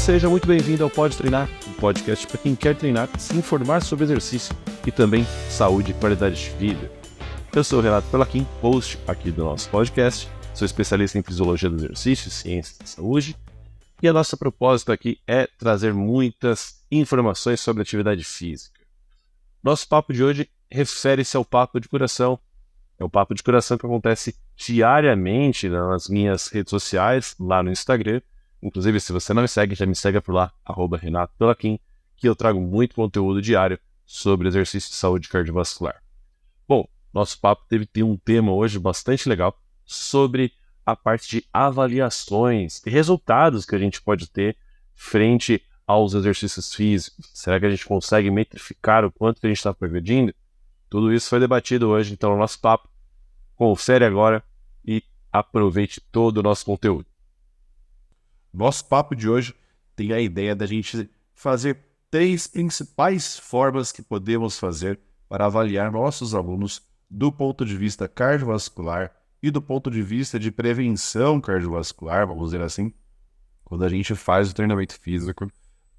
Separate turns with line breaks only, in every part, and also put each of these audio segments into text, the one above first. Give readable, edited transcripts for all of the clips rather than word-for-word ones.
Seja muito bem-vindo ao Pode Treinar, um podcast para quem quer treinar, se informar sobre exercício e também saúde e qualidade de vida. Eu sou o Renato Pelaquim, host aqui do nosso podcast, sou especialista em fisiologia do exercício, ciência da saúde, e a nossa propósito aqui é trazer muitas informações sobre atividade física. Nosso papo de hoje refere-se ao Papo de Coração. É o Papo de Coração que acontece diariamente nas minhas redes sociais, lá no Instagram. Inclusive, se você não me segue, já me segue por lá, @RenatoPelaquim, que eu trago muito conteúdo diário sobre exercício de saúde cardiovascular. Bom, nosso papo tem um tema hoje bastante legal sobre a parte de avaliações e resultados que a gente pode ter frente aos exercícios físicos. Será que a gente consegue metrificar o quanto que a gente está progredindo? Tudo isso foi debatido hoje, então, no nosso papo. Confere agora e aproveite todo o nosso conteúdo.
Nosso papo de hoje tem a ideia da gente fazer 3 principais formas que podemos fazer para avaliar nossos alunos do ponto de vista cardiovascular e do ponto de vista de prevenção cardiovascular, vamos dizer assim, quando a gente faz o treinamento físico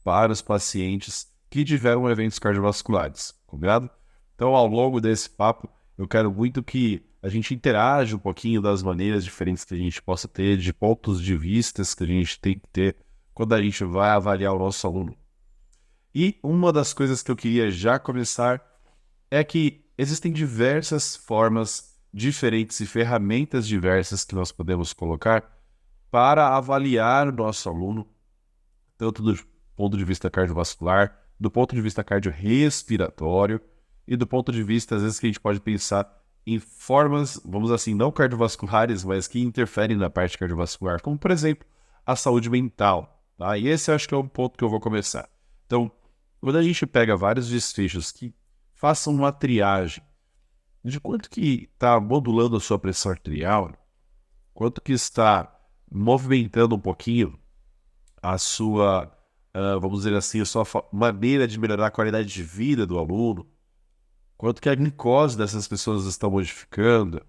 para os pacientes que tiveram eventos cardiovasculares, combinado? Então, ao longo desse papo, eu quero muito que a gente interaja um pouquinho das maneiras diferentes que a gente possa ter, de pontos de vista que a gente tem que ter quando a gente vai avaliar o nosso aluno. E uma das coisas que eu queria já começar é que existem diversas formas diferentes e ferramentas diversas que nós podemos colocar para avaliar o nosso aluno, tanto do ponto de vista cardiovascular, do ponto de vista cardiorrespiratório e do ponto de vista, às vezes, que a gente pode pensar em formas, vamos assim, não cardiovasculares, mas que interferem na parte cardiovascular, como, por exemplo, a saúde mental. Tá? E esse eu acho que é um ponto que eu vou começar. Então, quando a gente pega vários desfechos que façam uma triagem de quanto que está modulando a sua pressão arterial, quanto que está movimentando um pouquinho a sua, vamos dizer assim, a sua maneira de melhorar a qualidade de vida do aluno, quanto que a glicose dessas pessoas está modificando,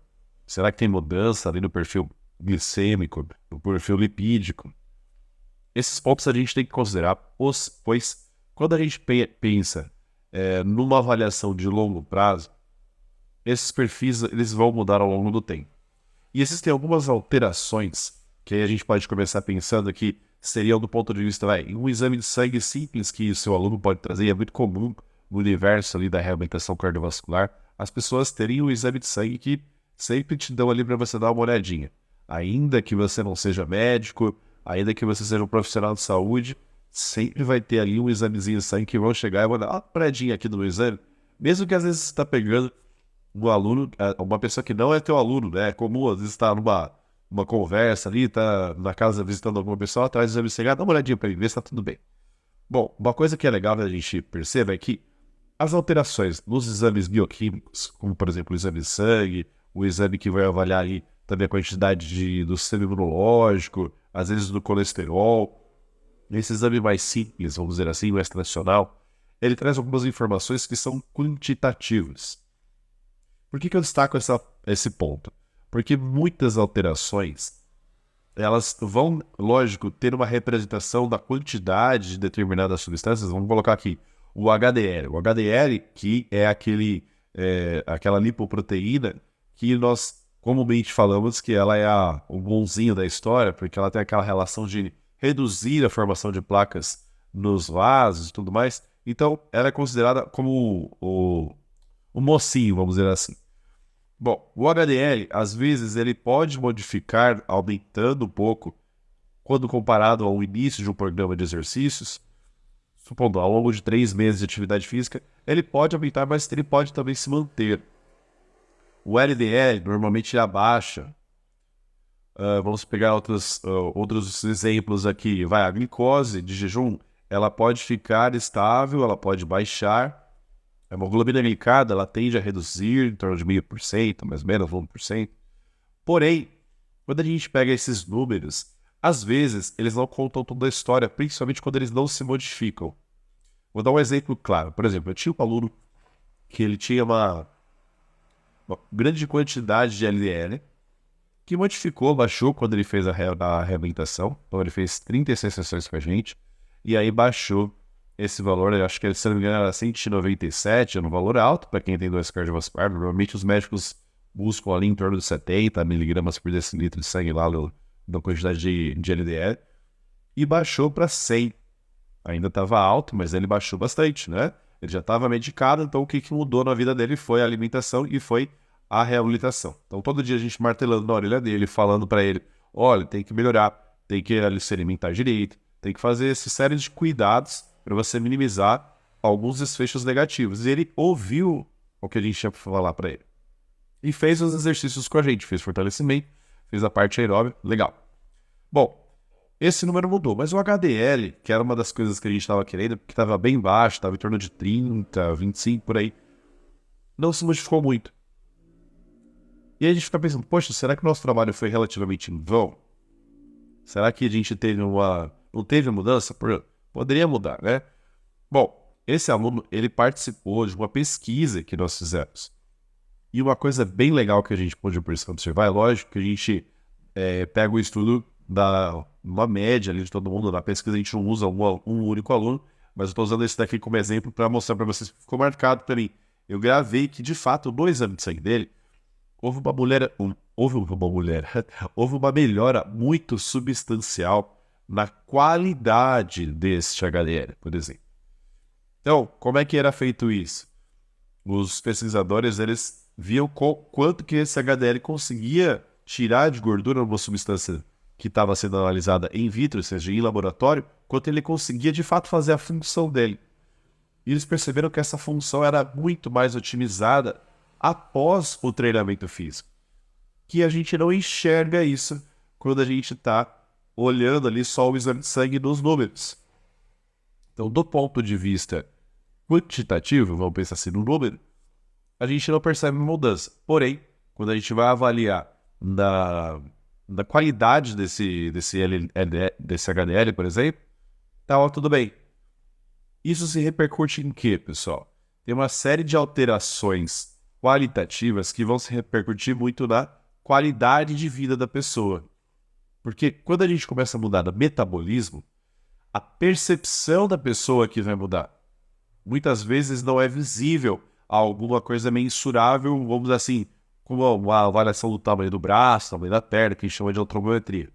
será que tem mudança ali no perfil glicêmico, no perfil lipídico? Esses pontos a gente tem que considerar, pois quando a gente pensa numa avaliação de longo prazo, esses perfis eles vão mudar ao longo do tempo. E existem algumas alterações que aí a gente pode começar pensando que seriam do ponto de vista, um exame de sangue simples que o seu aluno pode trazer, é muito comum no universo ali da reabilitação cardiovascular, as pessoas terem um exame de sangue que sempre te dão ali para você dar uma olhadinha. Ainda que você não seja médico, ainda que você seja um profissional de saúde, sempre vai ter ali um examezinho de sangue que vão chegar e vão dar uma paradinha aqui no meu exame, mesmo que às vezes você está pegando um aluno, uma pessoa que não é teu aluno, né? É comum, às vezes está numa conversa ali, está na casa visitando alguma pessoa, traz o exame de sangue, dá uma olhadinha para ele, ver se está tudo bem. Bom, uma coisa que é legal que a gente perceba é que as alterações nos exames bioquímicos, como por exemplo o exame de sangue, o exame que vai avaliar aí também a quantidade do sistema imunológico, às vezes do colesterol, esse exame mais simples, vamos dizer assim, mais tradicional, ele traz algumas informações que são quantitativas. Por que eu destaco esse ponto? Porque muitas alterações, elas vão, lógico, ter uma representação da quantidade de determinadas substâncias. Vamos colocar aqui o HDL. O HDL, que é aquela lipoproteína que nós comumente falamos que ela é o bonzinho da história, porque ela tem aquela relação de reduzir a formação de placas nos vasos e tudo mais. Então, ela é considerada como o mocinho, vamos dizer assim. Bom, o HDL, às vezes, ele pode modificar, aumentando um pouco, quando comparado ao início de um programa de exercícios, supondo, ao longo de 3 meses de atividade física, ele pode aumentar, mas ele pode também se manter. O LDL normalmente abaixa. Vamos pegar outros exemplos aqui. A glicose de jejum, ela pode ficar estável, ela pode baixar. A hemoglobina glicada, ela tende a reduzir em torno de 0,5%, mais ou menos 1%. Porém, quando a gente pega esses números, às vezes eles não contam toda a história, principalmente quando eles não se modificam. Vou dar um exemplo claro. Por exemplo, eu tinha um aluno que ele tinha uma grande quantidade de LDL, que modificou, baixou quando ele fez a reabilitação. Então ele fez 36 sessões com a gente. e aí baixou esse valor. Eu acho que, se não me engano, era 197, é um valor alto para quem tem doença cardiovascular. Normalmente os médicos buscam ali em torno de 70 miligramas por decilitro de sangue lá na quantidade de LDL, e baixou para 100. Ainda estava alto, mas ele baixou bastante, né? Ele já estava medicado, então o que mudou na vida dele foi a alimentação e foi a reabilitação. Então todo dia a gente martelando na orelha dele, falando para ele, olha, tem que melhorar, tem que se alimentar direito, tem que fazer essa série de cuidados para você minimizar alguns desfechos negativos. E ele ouviu o que a gente tinha para falar para ele. E fez os exercícios com a gente, fez fortalecimento, fez a parte aeróbica, legal. Bom, esse número mudou, mas o HDL, que era uma das coisas que a gente estava querendo, que estava bem baixo, estava em torno de 30, 25, por aí, não se modificou muito. E aí a gente fica pensando, poxa, será que o nosso trabalho foi relativamente em vão? Será que a gente não teve mudança? Poderia mudar, né? Bom, esse aluno, ele participou de uma pesquisa que nós fizemos. E uma coisa bem legal que a gente pôde observar, é lógico que a gente pega o estudo uma média ali de todo mundo. Na pesquisa a gente não usa um único aluno, mas eu estou usando esse daqui como exemplo para mostrar para vocês que ficou marcado para mim. Eu gravei que, de fato, no exame de sangue dele, houve uma melhora muito substancial na qualidade desse HDL, por exemplo. Então, como é que era feito isso? Os pesquisadores, eles viam quanto que esse HDL conseguia tirar de gordura uma substância que estava sendo analisada em vitro, ou seja, em laboratório, quanto ele conseguia de fato fazer a função dele. E eles perceberam que essa função era muito mais otimizada após o treinamento físico. Que a gente não enxerga isso quando a gente está olhando ali só o exame de sangue nos números. Então, do ponto de vista quantitativo, vamos pensar assim no número, a gente não percebe mudança. Porém, quando a gente vai avaliar da qualidade desse HDL, por exemplo, tá tudo bem. Isso se repercute em quê, pessoal? Tem uma série de alterações qualitativas que vão se repercutir muito na qualidade de vida da pessoa. Porque quando a gente começa a mudar o metabolismo, a percepção da pessoa que vai mudar. Muitas vezes não é visível alguma coisa mensurável, vamos dizer assim, como uma avaliação do tamanho do braço, tamanho da perna, que a gente chama de antropometria.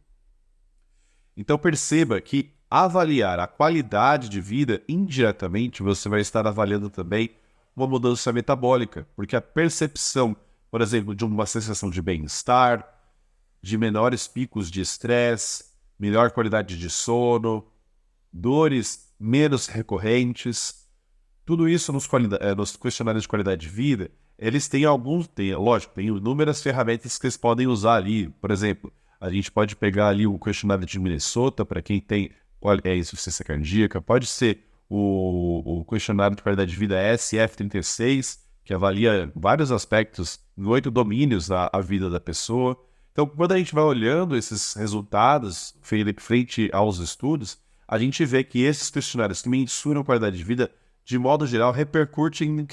Então perceba que avaliar a qualidade de vida, indiretamente, você vai estar avaliando também uma mudança metabólica, porque a percepção, por exemplo, de uma sensação de bem-estar, de menores picos de estresse, melhor qualidade de sono, dores menos recorrentes, tudo isso nos questionários de qualidade de vida, eles têm tem inúmeras ferramentas que eles podem usar ali. Por exemplo, a gente pode pegar ali o questionário de Minnesota, para quem tem insuficiência cardíaca, pode ser o questionário de qualidade de vida SF36, que avalia vários aspectos em 8 domínios da vida da pessoa. Então, quando a gente vai olhando esses resultados frente aos estudos, a gente vê que esses questionários que mensuram a qualidade de vida, de modo geral, repercutem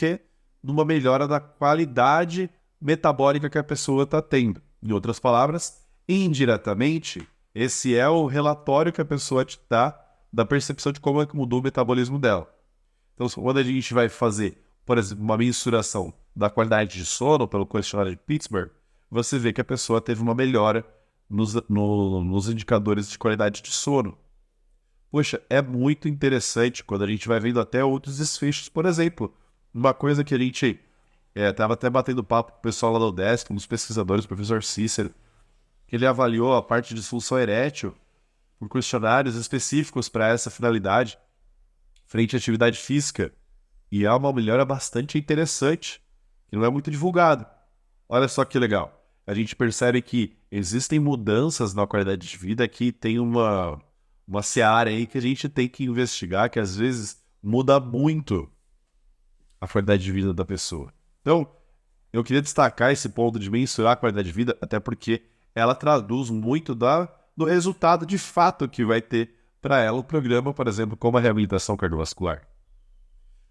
numa melhora da qualidade metabólica que a pessoa está tendo. Em outras palavras, indiretamente, esse é o relatório que a pessoa te dá da percepção de como é que mudou o metabolismo dela. Então, quando a gente vai fazer, por exemplo, uma mensuração da qualidade de sono pelo questionário de Pittsburgh, você vê que a pessoa teve uma melhora nos indicadores de qualidade de sono. Poxa, é muito interessante quando a gente vai vendo até outros desfechos. Por exemplo, uma coisa que a gente estava até batendo papo com o pessoal lá do UDESC, um dos pesquisadores, o professor Cícero, que ele avaliou a parte de disfunção erétil por questionários específicos para essa finalidade, frente à atividade física. E é uma melhora bastante interessante, que não é muito divulgado. Olha só que legal. A gente percebe que existem mudanças na qualidade de vida que tem uma seara aí que a gente tem que investigar, que às vezes muda muito a qualidade de vida da pessoa. Então, eu queria destacar esse ponto de mensurar a qualidade de vida, até porque ela traduz muito do resultado de fato que vai ter para ela o programa, por exemplo, como a reabilitação cardiovascular.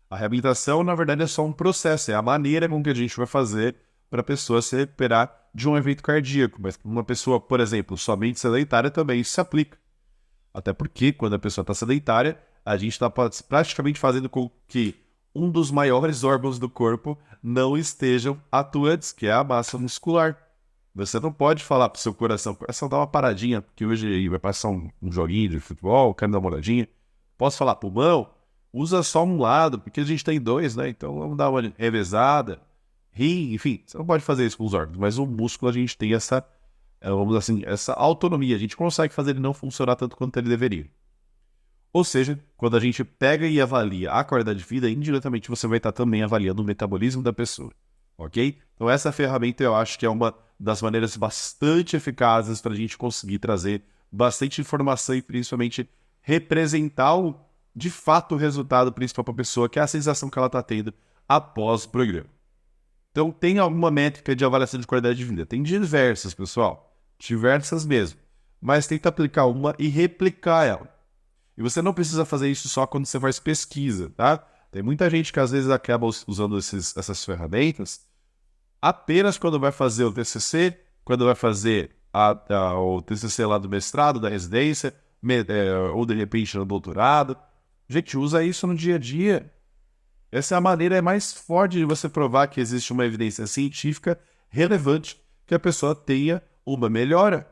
A reabilitação, na verdade, é só um processo, é a maneira com que a gente vai fazer para a pessoa se recuperar de um evento cardíaco. Mas uma pessoa, por exemplo, somente sedentária, também isso se aplica. Até porque, quando a pessoa está sedentária, a gente está praticamente fazendo com que um dos maiores órgãos do corpo não estejam atuantes, que é a massa muscular. Você não pode falar pro seu coração dá uma paradinha, porque hoje vai passar um joguinho de futebol, quero dar uma olhadinha. Posso falar, pulmão? Usa só um lado, porque a gente tem dois, né? Então vamos dar uma revezada. Rim, enfim, você não pode fazer isso com os órgãos, mas o músculo a gente tem essa, vamos dizer assim, essa autonomia. A gente consegue fazer ele não funcionar tanto quanto ele deveria. Ou seja, quando a gente pega e avalia a qualidade de vida, indiretamente você vai estar também avaliando o metabolismo da pessoa, ok? Então essa ferramenta eu acho que é uma das maneiras bastante eficazes para a gente conseguir trazer bastante informação e principalmente representar de fato o resultado principal para a pessoa, que é a sensação que ela está tendo após o programa. Então tem alguma métrica de avaliação de qualidade de vida? Tem diversas, pessoal, diversas mesmo, mas tenta aplicar uma e replicar ela. E você não precisa fazer isso só quando você faz pesquisa, tá? Tem muita gente que às vezes acaba usando essas ferramentas apenas quando vai fazer o TCC, quando vai fazer o TCC lá do mestrado, da residência, ou de repente no doutorado. Gente, usa isso no dia a dia. Essa é a maneira mais forte de você provar que existe uma evidência científica relevante que a pessoa tenha uma melhora.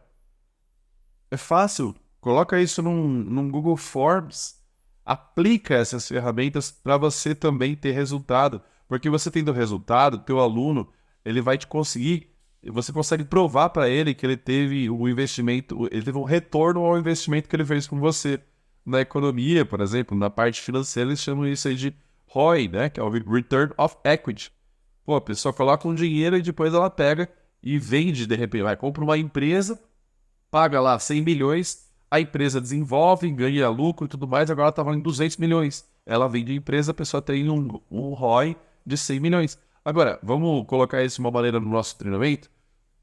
É fácil. Coloca isso num Google Forms. Aplica essas ferramentas para você também ter resultado. Porque você tendo resultado, teu aluno, ele vai te conseguir, você consegue provar para ele que ele teve um investimento, ele teve um retorno ao investimento que ele fez com você. Na economia, por exemplo, na parte financeira, eles chamam isso aí de ROI, né? Que é o Return of Equity. Pô, a pessoa coloca um dinheiro e depois ela pega e vende, de repente, compra uma empresa, paga lá 100 milhões, a empresa desenvolve, ganha lucro e tudo mais, agora ela está valendo 200 milhões. Ela vende a empresa, a pessoa tem um ROI de 100 milhões. Agora, vamos colocar isso de uma maneira no nosso treinamento?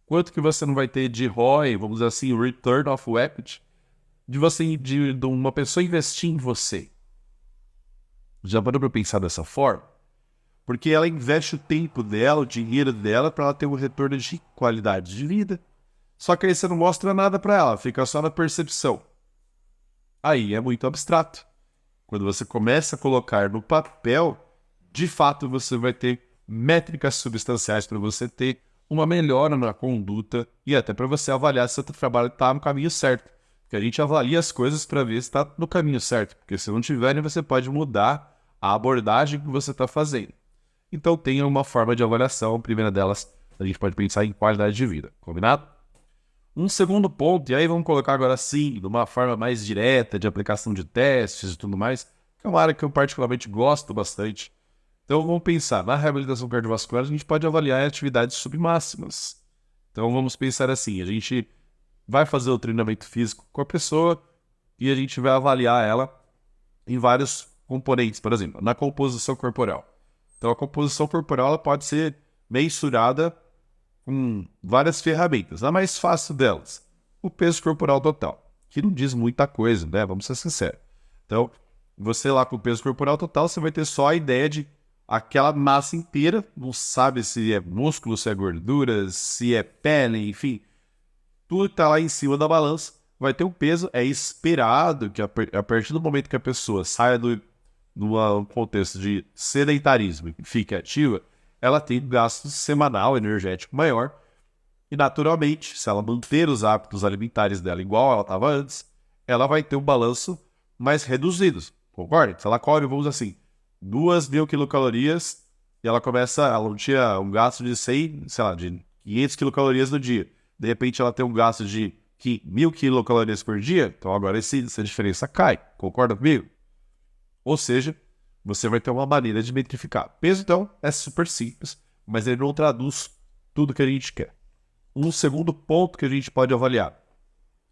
Quanto que você não vai ter de ROI, vamos dizer assim, Return of Equity, de uma pessoa investir em você? Já parou para pensar dessa forma? Porque ela investe o tempo dela, o dinheiro dela, para ela ter um retorno de qualidade de vida. Só que aí você não mostra nada para ela, fica só na percepção. Aí é muito abstrato. Quando você começa a colocar no papel, de fato você vai ter métricas substanciais para você ter uma melhora na conduta e até para você avaliar se o seu trabalho está no caminho certo. Porque a gente avalia as coisas para ver se está no caminho certo. Porque se não tiver, você pode mudar a abordagem que você está fazendo. Então tenha uma forma de avaliação. A primeira delas, a gente pode pensar em qualidade de vida. Combinado? Um segundo ponto, e aí vamos colocar agora sim, de uma forma mais direta, de aplicação de testes e tudo mais, que é uma área que eu particularmente gosto bastante. Então vamos pensar, na reabilitação cardiovascular a gente pode avaliar atividades submáximas. Então vamos pensar assim, a gente vai fazer o treinamento físico com a pessoa e a gente vai avaliar ela em vários componentes, por exemplo, na composição corporal. Então a composição corporal ela pode ser mensurada com várias ferramentas. A mais fácil delas, o peso corporal total, que não diz muita coisa, né? Vamos ser sinceros. Então, você lá com o peso corporal total, você vai ter só a ideia de aquela massa inteira, não sabe se é músculo, se é gordura, se é pele, enfim. Tudo que está lá em cima da balança vai ter um peso. É esperado que a partir do momento que a pessoa saia do contexto de sedentarismo e fique ativa, ela tem um gasto semanal energético maior e, naturalmente, se ela manter os hábitos alimentares dela igual ela estava antes, ela vai ter um balanço mais reduzido, concorda? Se ela come, vamos assim, 2.000 quilocalorias e ela não tinha um gasto de 100, sei lá, de 500 quilocalorias no dia. De repente ela tem um gasto de 1.000 quilocalorias por dia, então agora essa diferença cai, concorda comigo? Ou seja, você vai ter uma maneira de metrificar. Peso, então, é super simples, mas ele não traduz tudo que a gente quer. Um segundo ponto que a gente pode avaliar,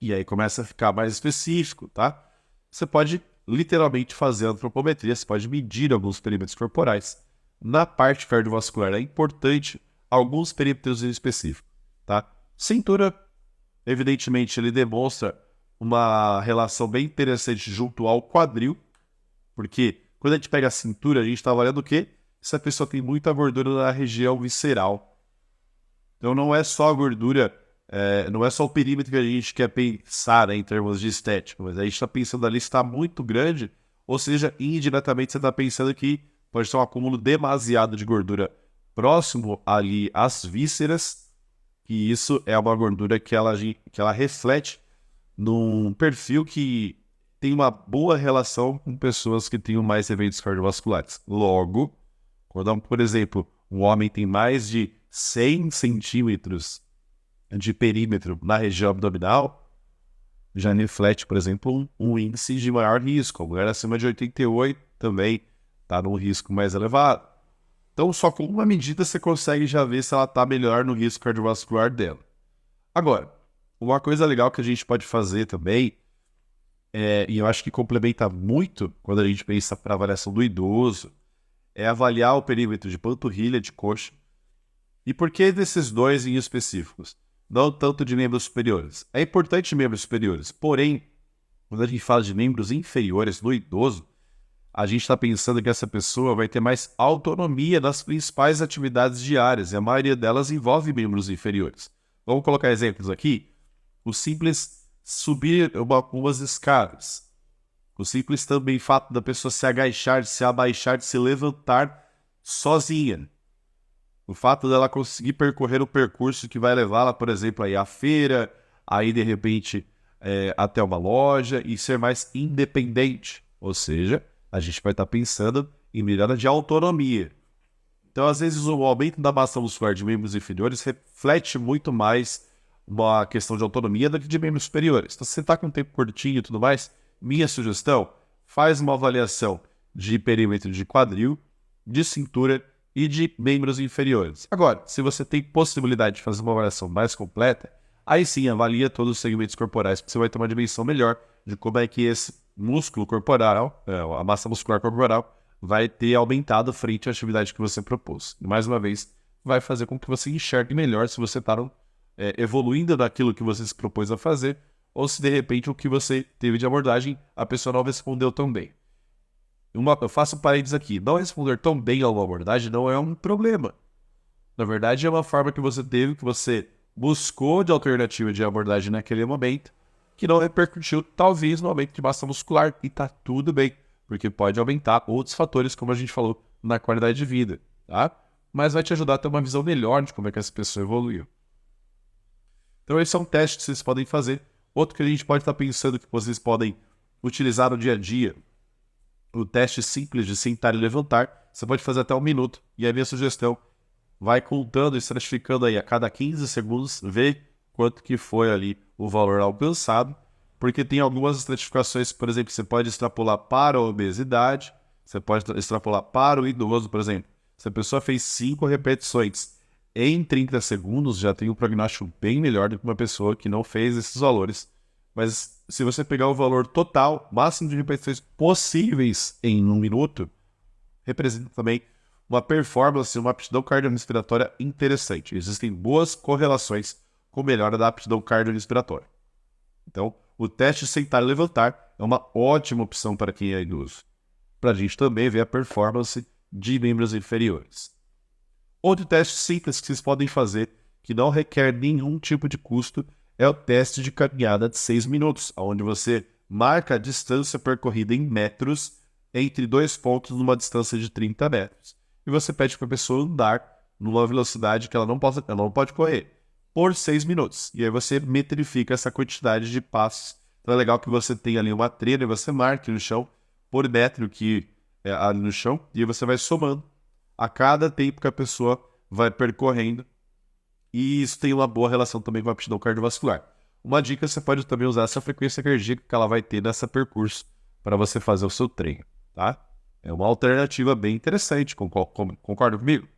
e aí começa a ficar mais específico, tá? Você pode literalmente fazer antropometria, você pode medir alguns perímetros corporais. Na parte cardiovascular é importante alguns perímetros em específico, tá? Cintura, evidentemente, ele demonstra uma relação bem interessante junto ao quadril, porque quando a gente pega a cintura, a gente está avaliando o quê? Se a pessoa tem muita gordura na região visceral. Então não é só a gordura, não é só o perímetro que a gente quer pensar, né, em termos de estética, mas a gente está pensando ali se está muito grande Ou seja, indiretamente você está pensando que pode ter um acúmulo demasiado de gordura próximo ali às vísceras, que isso é uma gordura que ela reflete num perfil que tem uma boa relação com pessoas que tenham mais eventos cardiovasculares. Logo, quando, por exemplo, um homem tem mais de 100 centímetros de perímetro na região abdominal, já reflete, por exemplo, um índice de maior risco. A mulher acima de 88 também está num risco mais elevado. Então, só com uma medida você consegue já ver se ela está melhor no risco cardiovascular dela. Agora, uma coisa legal que a gente pode fazer também, e eu acho que complementa muito quando a gente pensa para a avaliação do idoso, é avaliar o perímetro de panturrilha, de coxa. E por que desses dois em específicos? Não tanto de membros superiores. É importante membros superiores, porém, quando a gente fala de membros inferiores no idoso, a gente está pensando que essa pessoa vai ter mais autonomia nas principais atividades diárias, e a maioria delas envolve membros inferiores. Vamos colocar exemplos aqui. O simples subir umas escadas. O simples também fato da pessoa se agachar, de se abaixar, de se levantar sozinha. O fato dela conseguir percorrer o percurso que vai levá-la, por exemplo, aí à feira, aí de repente até uma loja e ser mais independente. Ou seja, a gente vai estar pensando em melhora de autonomia. Então, às vezes, o aumento da massa muscular de membros inferiores reflete muito mais uma questão de autonomia do que de membros superiores. Então, se você está com um tempo curtinho e tudo mais, minha sugestão, faz uma avaliação de perímetro de quadril, de cintura e de membros inferiores. Agora, se você tem possibilidade de fazer uma avaliação mais completa, aí sim avalia todos os segmentos corporais, porque você vai ter uma dimensão melhor de como é que esse músculo corporal, a massa muscular corporal, vai ter aumentado frente à atividade que você propôs. E, mais uma vez, vai fazer com que você enxergue melhor se você está evoluindo naquilo que você se propôs a fazer, ou se de repente o que você teve de abordagem a pessoa não respondeu tão bem. Eu faço um parênteses aqui. Não responder tão bem a uma abordagem não é um problema. Na verdade, é uma forma que você teve, que você buscou de alternativa de abordagem naquele momento, que não repercutiu, talvez, no aumento de massa muscular. E tá tudo bem, porque pode aumentar outros fatores, como a gente falou, na qualidade de vida, tá? Mas vai te ajudar a ter uma visão melhor de como é que essa pessoa evoluiu. Então, esse é um teste que vocês podem fazer. Outro que a gente pode estar pensando que vocês podem utilizar no dia a dia, o teste simples de sentar e levantar, você pode fazer até 1 minuto. E a minha sugestão, vai contando e estratificando aí a cada 15 segundos, vê quanto que foi ali o valor alcançado, porque tem algumas estratificações, por exemplo, você pode extrapolar para a obesidade, você pode extrapolar para o idoso, por exemplo. Se a pessoa fez 5 repetições em 30 segundos, já tem um prognóstico bem melhor do que uma pessoa que não fez esses valores. Mas se você pegar o valor total, máximo de repetições possíveis em 1 minuto, representa também uma performance, uma aptidão cardiorrespiratória interessante. Existem boas correlações com melhora da aptidão cardiorrespiratória. Então, o teste sentar e levantar é uma ótima opção para quem é idoso, para a gente também ver a performance de membros inferiores. Outro teste simples que vocês podem fazer, que não requer nenhum tipo de custo, é o teste de caminhada de 6 minutos, onde você marca a distância percorrida em metros entre 2 pontos numa distância de 30 metros. E você pede para a pessoa andar numa velocidade que ela não pode correr, por 6 minutos. E aí você metrifica essa quantidade de passos. Então é legal que você tenha ali uma trilha e você marque no chão por metro que é ali no chão, e aí você vai somando a cada tempo que a pessoa vai percorrendo. E isso tem uma boa relação também com a aptidão cardiovascular. Uma dica, você pode também usar essa frequência cardíaca que ela vai ter nesse percurso para você fazer o seu treino, tá? É uma alternativa bem interessante, concorda comigo?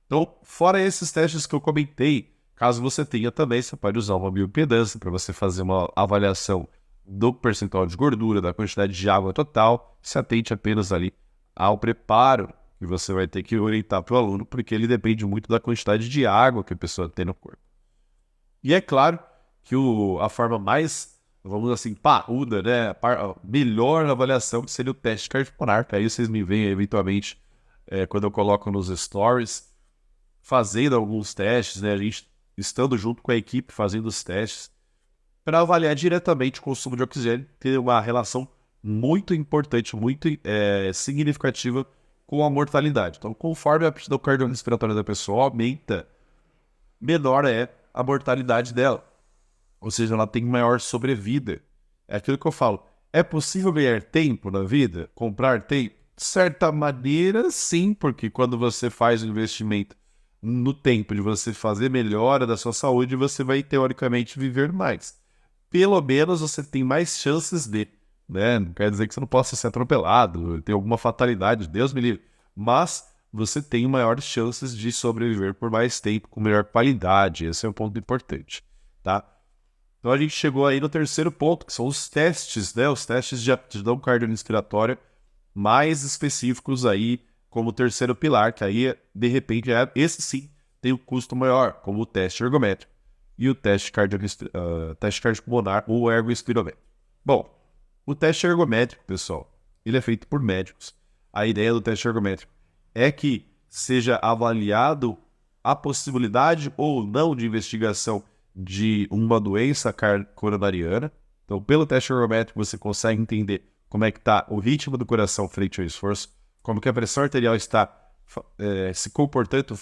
Então, fora esses testes que eu comentei, caso você tenha também, você pode usar uma bioimpedância para você fazer uma avaliação do percentual de gordura, da quantidade de água total. Se atente apenas ali ao preparo que você vai ter que orientar para o aluno, porque ele depende muito da quantidade de água que a pessoa tem no corpo. E é claro que a forma mais, vamos assim, parruda, né, a melhor avaliação seria o teste cardiopulmonar, que aí vocês me veem eventualmente quando eu coloco nos stories, fazendo alguns testes, né, a gente estando junto com a equipe fazendo os testes, para avaliar diretamente o consumo de oxigênio, ter uma relação muito importante, muito significativa com a mortalidade. Então, conforme a aptidão cardiorrespiratória da pessoa aumenta, menor é a mortalidade dela. Ou seja, ela tem maior sobrevida. É aquilo que eu falo. É possível ganhar tempo na vida? Comprar tempo? De certa maneira, sim, porque quando você faz o investimento no tempo de você fazer melhora da sua saúde, você vai, teoricamente, viver mais. Pelo menos você tem mais chances de, né? Não quer dizer que você não possa ser atropelado, ter alguma fatalidade, Deus me livre. Mas você tem maiores chances de sobreviver por mais tempo, com melhor qualidade. Esse é um ponto importante, tá? Então a gente chegou aí no terceiro ponto, que são os testes, né? Os testes de aptidão cardiorrespiratória mais específicos aí, como o terceiro pilar, que aí, de repente, esse sim tem um custo maior, como o teste ergométrico e o teste cardiopulmonar ou ergoespirométrico. Bom, o teste ergométrico, pessoal, ele é feito por médicos. A ideia do teste ergométrico é que seja avaliado a possibilidade ou não de investigação de uma doença coronariana. Então, pelo teste ergométrico, você consegue entender como é que está o ritmo do coração frente ao esforço, como que a pressão arterial está se comportando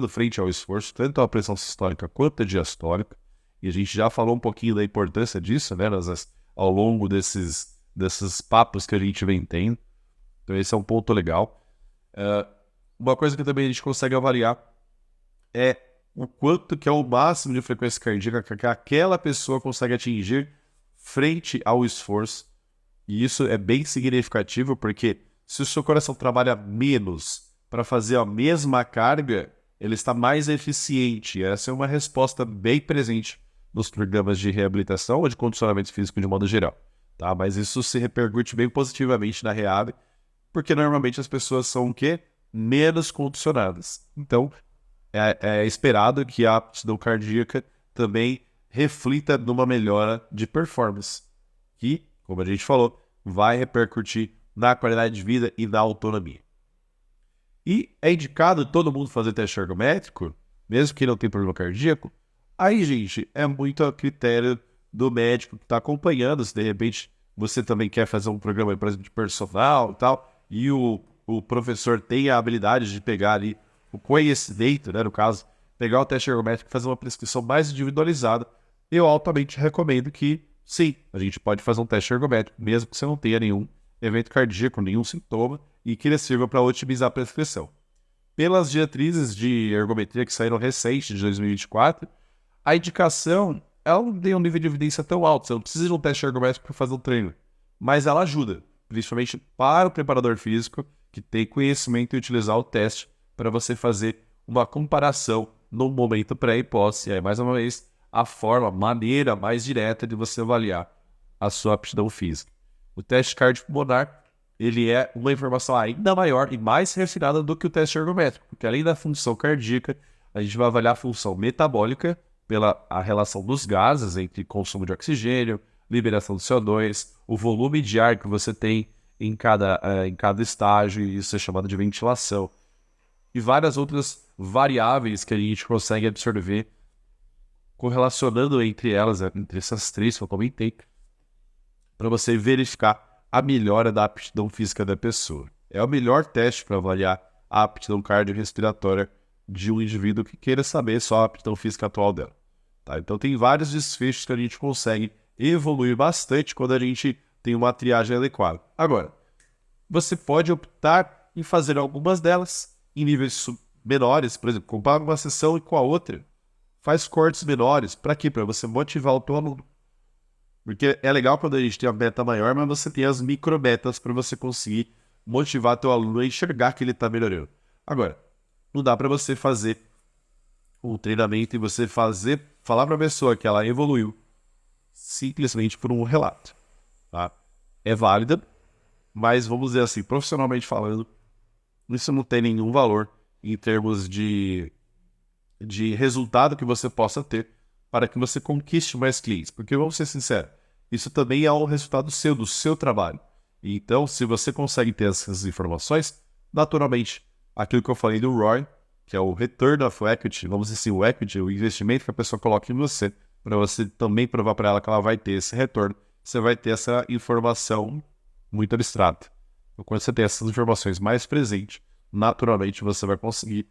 frente ao esforço, tanto a pressão sistólica quanto a diastólica. E a gente já falou um pouquinho da importância disso, né, ao longo desses papos que a gente vem tendo. Então, esse é um ponto legal. Uma coisa que também a gente consegue avaliar é o quanto que é o máximo de frequência cardíaca que aquela pessoa consegue atingir frente ao esforço. E isso é bem significativo, porque se o seu coração trabalha menos para fazer a mesma carga, ele está mais eficiente. Essa é uma resposta bem presente nos programas de reabilitação ou de condicionamento físico de modo geral, tá? Mas isso se repercute bem positivamente na rehab, porque normalmente as pessoas são o quê? Menos condicionadas. Então, é esperado que a aptidão cardíaca também reflita numa melhora de performance, que, como a gente falou, vai repercutir na qualidade de vida e na autonomia. E é indicado todo mundo fazer teste ergométrico, mesmo que não tenha problema cardíaco? Aí, gente, é muito a critério do médico que está acompanhando. Se de repente você também quer fazer um programa, por exemplo, de personal e tal, e o professor tem a habilidade de pegar ali o conhecimento, né, no caso, pegar o teste ergométrico e fazer uma prescrição mais individualizada, eu altamente recomendo que, sim, a gente pode fazer um teste ergométrico, mesmo que você não tenha nenhum evento cardíaco, nenhum sintoma, e que ele sirva para otimizar a prescrição. Pelas diretrizes de ergometria que saíram recente, de 2024, a indicação, ela não tem um nível de evidência tão alto, você não precisa de um teste ergométrico para fazer um treino, mas ela ajuda, principalmente para o preparador físico, que tem conhecimento em utilizar o teste para você fazer uma comparação no momento pré e pós. E aí, mais uma vez, a maneira mais direta de você avaliar a sua aptidão física. O teste cardiopulmonar, ele é uma informação ainda maior e mais refinada do que o teste ergométrico, porque além da função cardíaca, a gente vai avaliar a função metabólica pela a relação dos gases entre consumo de oxigênio, liberação de CO2, o volume de ar que você tem em cada estágio, e isso é chamado de ventilação. E várias outras variáveis que a gente consegue absorver correlacionando entre elas, entre essas três que eu comentei, para você verificar a melhora da aptidão física da pessoa. É o melhor teste para avaliar a aptidão cardiorrespiratória de um indivíduo que queira saber só a aptidão física atual dela. Tá? Então tem vários desfechos que a gente consegue evoluir bastante quando a gente tem uma triagem adequada. Agora, você pode optar em fazer algumas delas em níveis menores, por exemplo, comparar uma sessão com a outra. Faz cortes menores. Para quê? Para você motivar o teu aluno. Porque é legal quando a gente tem uma meta maior, mas você tem as micrometas para você conseguir motivar teu aluno a enxergar que ele está melhorando. Agora, não dá para você fazer um treinamento e você falar para a pessoa que ela evoluiu simplesmente por um relato. Tá? É válida, mas vamos dizer assim, profissionalmente falando, isso não tem nenhum valor em termos de resultado que você possa ter para que você conquiste mais clientes. Porque, vamos ser sinceros, isso também é um resultado seu, do seu trabalho. Então, se você consegue ter essas informações, naturalmente, aquilo que eu falei do ROI, que é o Return of Equity, vamos dizer assim, o equity, o investimento que a pessoa coloca em você, para você também provar para ela que ela vai ter esse retorno, você vai ter essa informação muito abstrata. Então, quando você tem essas informações mais presentes, naturalmente você vai conseguir,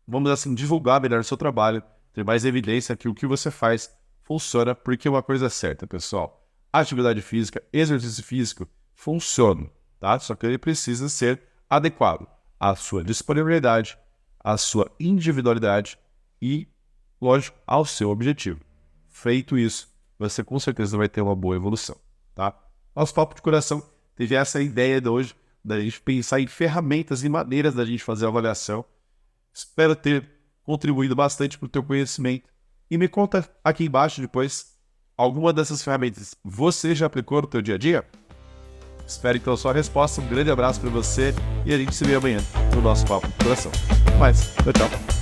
vamos dizer assim, divulgar melhor o seu trabalho, ter mais evidência que o que você faz funciona, porque uma coisa é certa, pessoal. Atividade física, exercício físico, funciona, tá? Só que ele precisa ser adequado à sua disponibilidade, à sua individualidade e, lógico, ao seu objetivo. Feito isso, você com certeza vai ter uma boa evolução, tá? Nosso papo de coração teve essa ideia de hoje, da gente pensar em ferramentas e maneiras da gente fazer a avaliação. Espero ter contribuído bastante para o teu conhecimento. E me conta aqui embaixo depois, alguma dessas ferramentas você já aplicou no teu dia a dia? Espero então a sua resposta. Um grande abraço para você e a gente se vê amanhã no nosso papo de coração. Até mais. Tchau, tchau.